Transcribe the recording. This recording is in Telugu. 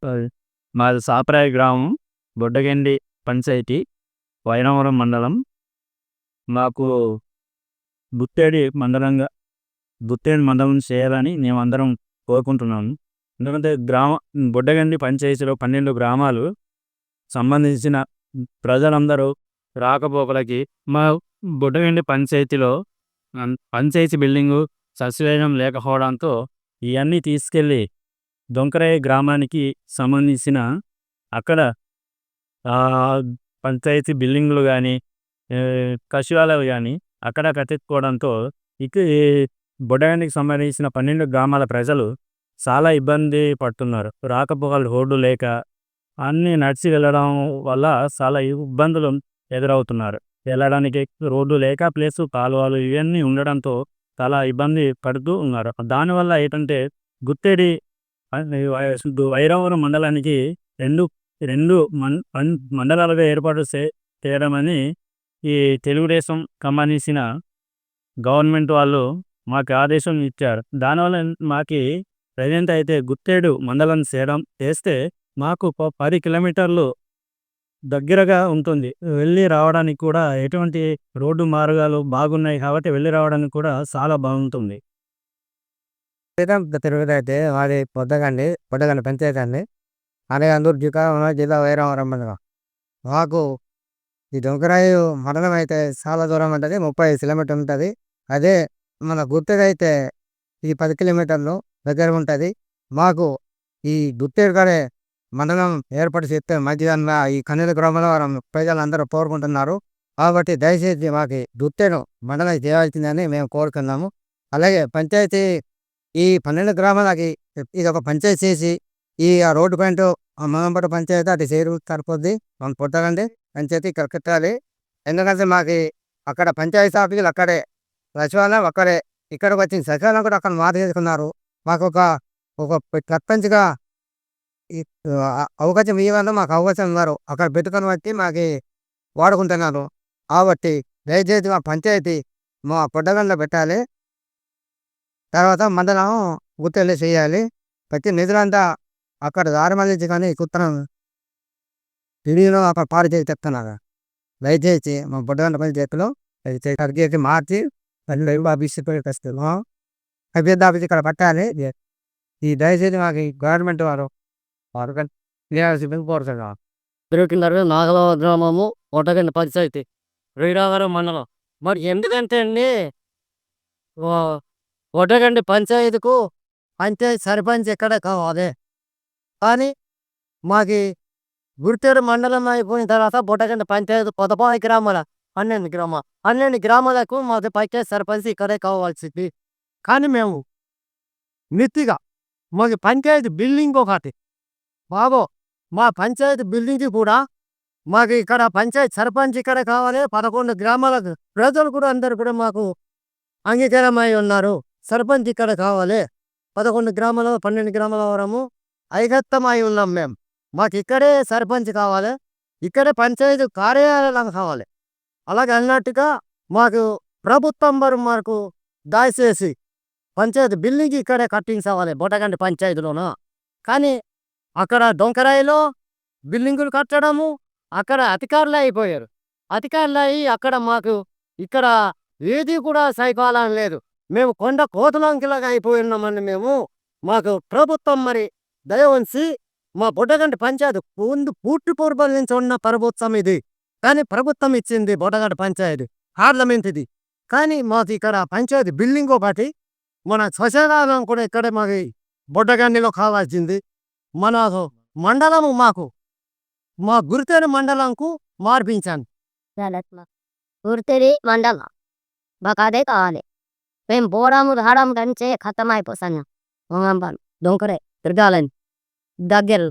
అది. మాది సాపరాయి గ్రామం, బొడ్డగండి పంచాయతీ, వైనవరం మండలం. మాకు గుత్తేడి మండలంగా గుత్తేడి మండలం చేయాలని మేమందరం కోరుకుంటున్నాము. ఎందుకంటే బొడ్డగండి పంచాయతీలో 12 గ్రామాలు సంబంధించిన ప్రజలందరూ రాకపోకలకి మా బొడ్డగండి పంచాయతీలో పంచాయతీ బిల్డింగు సస్యలేనం లేకపోవడంతో ఇవన్నీ తీసుకెళ్ళి డొంకరాయి గ్రామానికి సంబంధించిన అక్కడ పంచాయతీ బిల్డింగులు కానీ సచివాలయాలు కానీ అక్కడ కట్టించుకోవడంతో ఇక ఈ బొడ్డగండికి సంబంధించిన 12 గ్రామాల ప్రజలు చాలా ఇబ్బంది పడుతున్నారు. రాకపోకలు రోడ్డు లేక అన్నీ నడిచి వెళ్ళడం వల్ల చాలా ఇబ్బందులు ఎదురవుతున్నారు. వెళ్ళడానికి రోడ్డు లేక ప్లేసు కాలువలు ఇవన్నీ ఉండడంతో చాలా ఇబ్బంది పడుతూ ఉన్నారు. దానివల్ల ఏంటంటే గుత్తేడి వైరావరం మండలానికి రెండు రెండు మండలాలుగా ఏర్పాటు చేయడమని ఈ తెలుగుదేశం సంబంధించిన గవర్నమెంట్ వాళ్ళు మాకు ఆదేశం ఇచ్చారు. దానివల్ల మాకు ప్రజెంట్ అయితే గుత్తేడు మండలం చేస్తే మాకు 10 కిలోమీటర్లు దగ్గరగా ఉంటుంది. వెళ్ళి రావడానికి కూడా ఎటువంటి రోడ్డు మార్గాలు బాగున్నాయి కాబట్టి వెళ్ళి రావడానికి కూడా చాలా బాగుంటుంది. తిరుగుతైతే మాది పొద్దగండి పంచాయతీ అండి. అనగందూరు జిల్లా వైరావరం మండలం. మాకు ఈ డొంకరాయి మండలం అయితే చాలా దూరం ఉంటుంది, 35 కిలోమీటర్లు ఉంటుంది. అదే మన గుత్తేడైతే ఈ 10 కిలోమీటర్లు దగ్గర ఉంటుంది. మాకు ఈ గుత్తేడు కాడే మండలం ఏర్పాటు చేస్తే మంచిదన్న ఈ కన్నెల గ్రామంలో ప్రజలందరూ కోరుకుంటున్నారు. కాబట్టి దయచేసి మాకు గుత్తేడు మండలం చేయాల్సిందని మేము కోరుకున్నాము. అలాగే పంచాయతీ ఈ 12 గ్రామాలకి ఇది ఒక పంచాయతీ చేసి ఈ రోడ్డు పాయింట్ మనంపట పంచాయతీ అటు చేరు సరిపోద్ది. మనం పుట్టకండి పంచాయతీ ఇక్కడ కట్టాలి. ఎందుకంటే మాకు అక్కడ పంచాయతీ ఆఫీసులు అక్కడే, సచివాలయం అక్కడే, ఇక్కడికి వచ్చింది సచివాలయం కూడా అక్కడ మాట చేసుకున్నారు. మాకు ఒక సర్పంచ్గా ఈ అవకాశం ఇవ్వాలని మాకు అవకాశం ఉన్నారు. అక్కడ పెట్టుకొని వచ్చి మాకు వాడుకుంటున్నారు. కాబట్టి దయచేసి మా పంచాయతీ మా పొడ్డగంలో పెట్టాలి. తర్వాత మండలం గుత్తేళ్ళు చేయాలి. ప్రతి నిధులంతా అక్కడ దారిమల్లించి కానీ కుత్తనం టీడీలో అక్కడ పాడు చేసి చెప్తున్నారు. దయచేసి మా పొడ్డగంట పంచాయతీలో తగ్గి మార్చి ఆఫీస్ పెద్ద ఆఫీస్ ఇక్కడ పెట్టాలి. ఈ దయచేసి మాకు గవర్నమెంట్ వారు కోరుతున్నారు. తిరుగుతున్నారు. నాగలవ గ్రామము, పొట్టగండి పంచాయతీ, వైరావరం మండలం. మరి ఎందుకంటే అండి పొట్టగండి పంచాయతీకు పంచాయతీ సర్పంచ్ ఎక్కడ కావాలి. కానీ మాకు గుర్తేరు మండలం అయిపోయిన తర్వాత పొట్టగండి పంచాయతీ 15 గ్రామాల 12 గ్రామాలకు మాకు పంచాయతీ సర్పంచ్ ఇక్కడే కావాల్సింది. కానీ మేము మిత్తిగా మాకు పంచాయతీ బిల్డింగ్ ఒకటి బాబో, మా పంచాయతీ బిల్డింగ్కి కూడా మాకు ఇక్కడ పంచాయతీ సర్పంచ్ ఇక్కడ కావాలి. 11 గ్రామాల ప్రజలు కూడా అందరు కూడా మాకు అంగీకారమై ఉన్నారు. సర్పంచ్ ఇక్కడ కావాలి. 11 గ్రామాల 12 గ్రామాల వరము ఐకత్యమై ఉన్నాం మేము. మాకు ఇక్కడే సర్పంచ్ కావాలి, ఇక్కడే పంచాయతీ కార్యాలయం కావాలి. అలాగే అన్నట్టుగా మాకు ప్రభుత్వం వారు మాకు దయచేసి పంచాయతీ బిల్డింగ్ ఇక్కడే కట్టించాలి బొట్టగండి పంచాయతీలోన. కానీ అక్కడ డొంకరాయిలో బిల్డింగులు కట్టడము అక్కడ అధికారులు అయిపోయారు. అధికారులు అయ్యి అక్కడ మాకు ఇక్కడ ఏది కూడా సైకాలం లేదు. మేము కొండ కోతలంకిలాగా అయిపోయి ఉన్నామండి మేము. మాకు ప్రభుత్వం మరి దయ ఉంచి మా బొడ్డగండి పంచాయతీ పూర్తి పూర్వం నుంచి ఉన్న ప్రభుత్వం ఇది. కానీ ప్రభుత్వం ఇచ్చింది బొడ్డగండి పంచాయతీ పార్లమెంట్ ఇది. కానీ మాకు ఇక్కడ పంచాయతీ బిల్డింగ్ ఒకటి, మన శ్మశానాలయం కూడా ఇక్కడే మాకు బొడ్డగండిలో కావాల్సింది. మన మండలము మా గురితేరు మండలంకు మార్పించాను. గుర్తిరి మండలం మాకు అదే కావాలి. మేము పోవడము రావడం కంటే ఖతం అయిపోతాను. డొంకరే తిరగాలని దగ్గర